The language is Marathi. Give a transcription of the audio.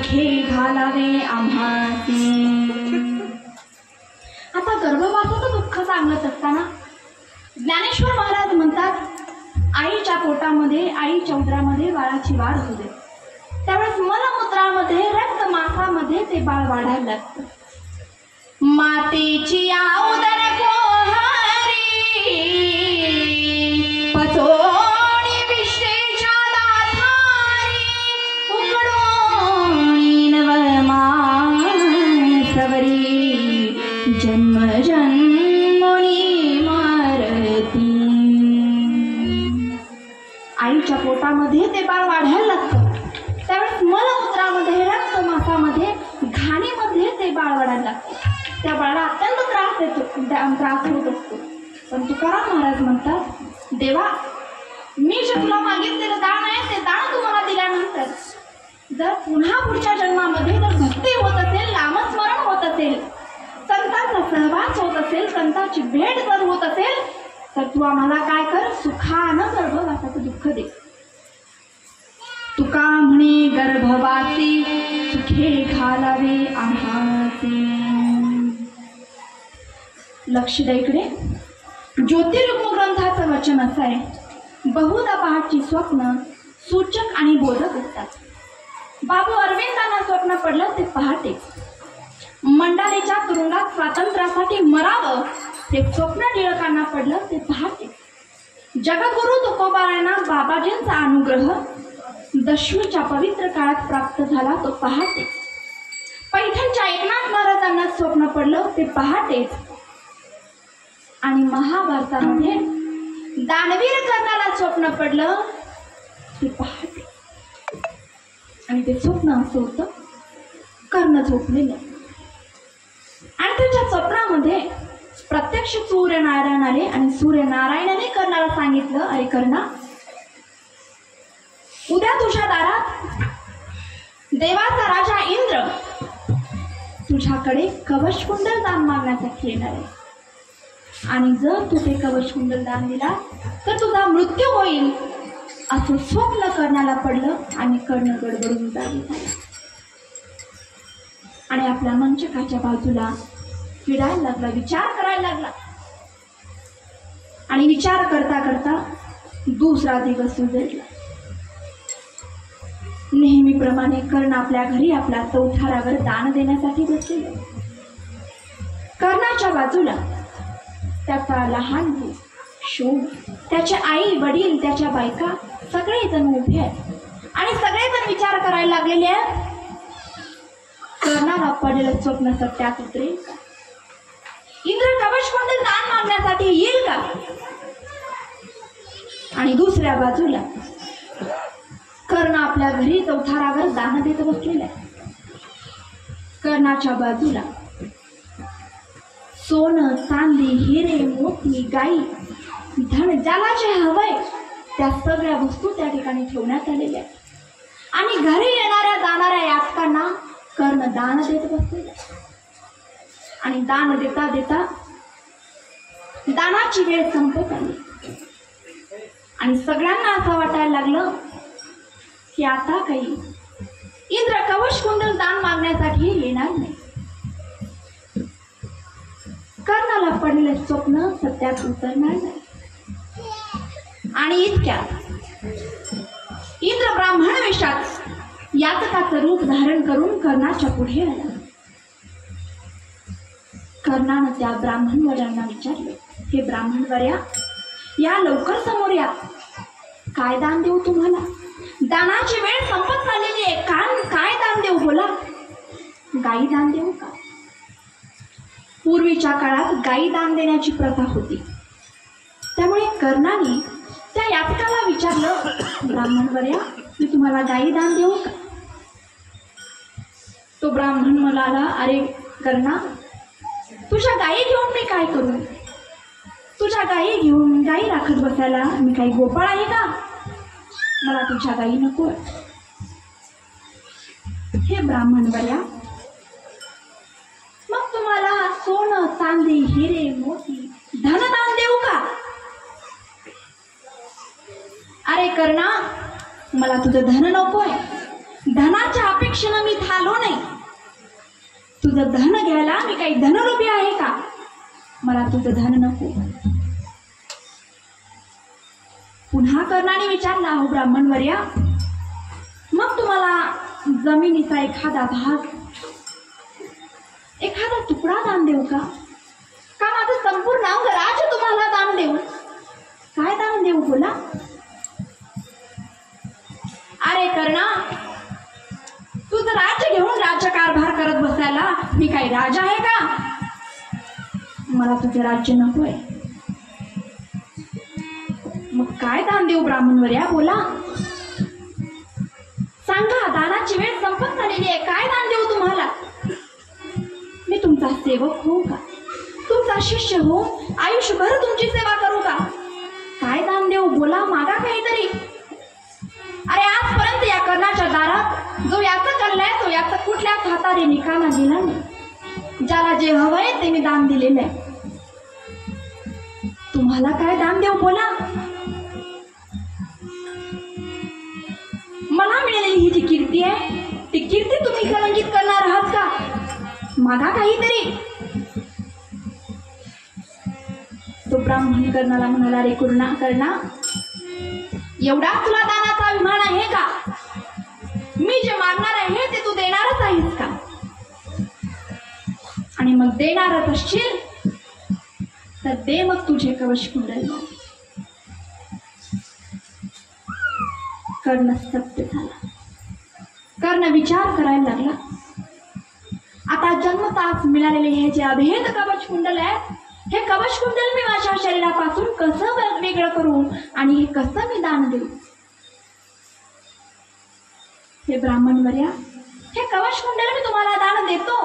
सुखे घालावे आम्हासी। आता गर्भवासाचं दुःख सांगत असताना ज्ञानेश्वर महाराज म्हणतात, आईच्या पोटामध्ये, आईच्या उदरामध्ये बाळाची वाढ होते, त्यावेळेस मलमूत्रामध्ये, रक्तमासामध्ये ते बाळ वाढायला लागतं। मातेची उदर कोहरी पचोणी विश्वेच्या दाधारी, उकडोणी नवमान सवरी, जन्म जन्मोनी मारती। आईच्या पोटामध्ये ते बाळ वाढायला लागतं, त्यावेळेस मलमूत्रामध्ये, रक्तमासामध्ये, घाणीमध्ये ते बाळ वाढायला लागतं। त्या बाळाला अत्यंत त्रास होत असतो। पण तुकाराम महाराज म्हणतात, देवा मी जे तुला मागितलेलं दान आहे ते दान तुम्हाला दिल्यानंतर जर पुन्हा पुढच्या जन्मामध्ये जर भक्ती होत असेल, नामस्मरण होत असेल, संतांचा सहवास होत असेल, संतांची भेट जर होत असेल, तर तू आम्हाला काय कर, सुखानं गर्भवासाचं दुःख दे। तुका म्हणे गर्भवासी सुखे घालावे आम्हासी। लक्ष द्या इकडे, ज्योतिर्युग्म ग्रंथाचं वचन असं आहे, बहुधा पहाटची स्वप्न सूचक आणि बोधक असतात। बाबू अरविंदांना स्वप्न पडलं ते पहाटे, मंडालेच्या तुरुंगात स्वातंत्र्यासाठी मरावं ते स्वप्न टिळकांना पडलं ते पहाटे। जगद्गुरु तुकोबारायांना बाबाजींचा अनुग्रह दशमीच्या पवित्र काळात प्राप्त झाला तो पहाटे। पैठणच्या एकनाथ महाराजांना स्वप्न पडलं ते पहाटेच। आणि महाभारतामध्ये दानवीर कर्णाला स्वप्न पडलं ते पहाटे। आणि ते स्वप्न असं होतं, कर्ण झोपलेलं आणि त्याच्या स्वप्नामध्ये प्रत्यक्ष सूर्यनारायण आले आणि सूर्यनारायणाने कर्णाला सांगितलं, अरे कर्णा, उद्या तुझ्या दारात देवाचा राजा इंद्र तुझ्याकडे कवचकुंडल दान मागण्यासाठी येणार आहे, आणि जर तू ते कवचकुंडल दान दिला तर तुझा मृत्यू होईल, असं स्वप्न कर्णाला पडलं। आणि कर्ण गडबडून जागी झाला आणि आपल्या मंचकाच्या बाजूला फिरायला लागला, विचार करायला लागला। आणि विचार करता करता दुसरा दिवस उजळला। नेहमीप्रमाणे कर्ण आपल्या घरी आपल्या चौथारावर दान देण्यासाठी बसलेला। कर्णाच्या बाजूला त्याचा लहान भाऊ शोभ, त्याचे आई वडील, त्याच्या बायका सगळेजण उभे आहेत आणि सगळेजण विचार करायला लागलेले आहेत, कर्णाला पडलेलं स्वप्न सत्यात उतरेल का? इंद्र कवचकुंडल दान मागण्यासाठी येईल का? आणि दुसऱ्या बाजूला कर्ण आपल्या घरी चौथारावर दान देत बसलेला आहे। कर्णाच्या बाजूला सोनं, चांदी, हिरे, मोती, गाई, धन, ज्याला जे हवंय त्या सगळ्या वस्तू त्या ठिकाणी ठेवण्यात आलेल्या आहेत। आणि घरी येणाऱ्या जाणाऱ्या याचकांना कर्ण दान देत बसलेला आहे। आणि दान देता देता दानाची वेळ संपत आली आणि सगळ्यांना असं वाटायला लागलं की आता काही इंद्र कवचकुंडल दान मागण्यासाठी येणार नाही। कर्णाला पडलेलं स्वप्न सत्यात उतरणार नाही। आणि इतक्यात इंद्र ब्राह्मण वेशात याचकाचं रूप धारण करून कर्णाच्या पुढे आला। कर्णानं त्या ब्राह्मणवर्यांना विचारले, हे ब्राह्मणवर्या, या लवकर समोर या, काय दान देऊ तुम्हाला? दानाची वेळ संपत चाललेली आहे, काय दान देऊ बोला? गाई दान देऊ का? पूर्वीच्या काळात गाई दान देण्याची प्रथा होती, त्यामुळे कर्णाने त्या याचकाला विचारलं, ब्राह्मणवर्या, मी तुम्हाला गाई दान देऊ का? तो ब्राह्मण म्हणाला, अरे कर्णा, तुझ्या गायी घेऊन मी काय करू? तुझ्या गायी घेऊन गायी राखत बसायला मी काही गोपाळ आहे का? मला तुझ्या गायी नको। हे ब्राह्मणवर्या, मग तुम्हाला सोनं, चांदी, हिरे, मोती, धनदान देऊ का? अरे कर्णा, मला तुझं धन नकोय, धनाच्या अपेक्षेनं मी थालो नाही. तुझं धन घ्यायला मी काही धनरूपी आहे का? मला तुझं धन नको. पुन्हा कर्णाने विचारला, हो ब्राह्मणवर्या, मग तुम्हाला जमिनीचा एखादा भाग, एखादा तुकडा दान देऊ का? का माझं संपूर्ण अंग राज्य तुम्हाला दान देऊ? काय दान देऊ बोला? अरे कर्णा, तुझं राज्य घेऊन राज्यकारभार करत बसायला मी काही राजा आहे का? मला तुझे राज्य नकोय. मग काय दान देऊ ब्राह्मणवर्या बोला? सांगा, दानाची वेळ संपत झालेली आहे. काय दान देऊ तुम्हाला? मी तुमचा सेवक होऊ का? तुमचा शिष्य हो, आयुष्यभर तुमची सेवा करू का? काय दान देऊ बोला, मागा काहीतरी. अरे आजपर्यंत या कर्णाच्या दारात जो याचं करलाय तो याचं कुठल्याच हाताने निकाला दिला नाही. ज्याला जे हवंय ते मी दान दिलेलं आहे. तुम्हाला काय दान देऊ बोला? मला मिळालेली ही जी कीर्ती आहे ती कीर्ती तुम्ही कलंकित करणार आहात का? मागा काहीतरी. तो ब्राह्मण कर्णाला म्हणाला, रे कर्णा, एवढा तुला दानाचा अभिमान आहे का? मी जे मागणार आहे ते तू देणारच आहेस का? आणि मग देणारच असशील तर दे मग तुझे कवच कुंडल. कर्ण सत्य झाला. कर्ण विचार करायला लागला, आता जन्मताच मिळालेले हे जे अभेद कवच कुंडल आहे, हे कवच कुंडल मी माझ्या शरीरापासून कसं वेगळं करू आणि हे कसं मी दान देऊ? हे ब्राह्मणवर्या, हे कवच कुंडल मी तुम्हाला दान देतो,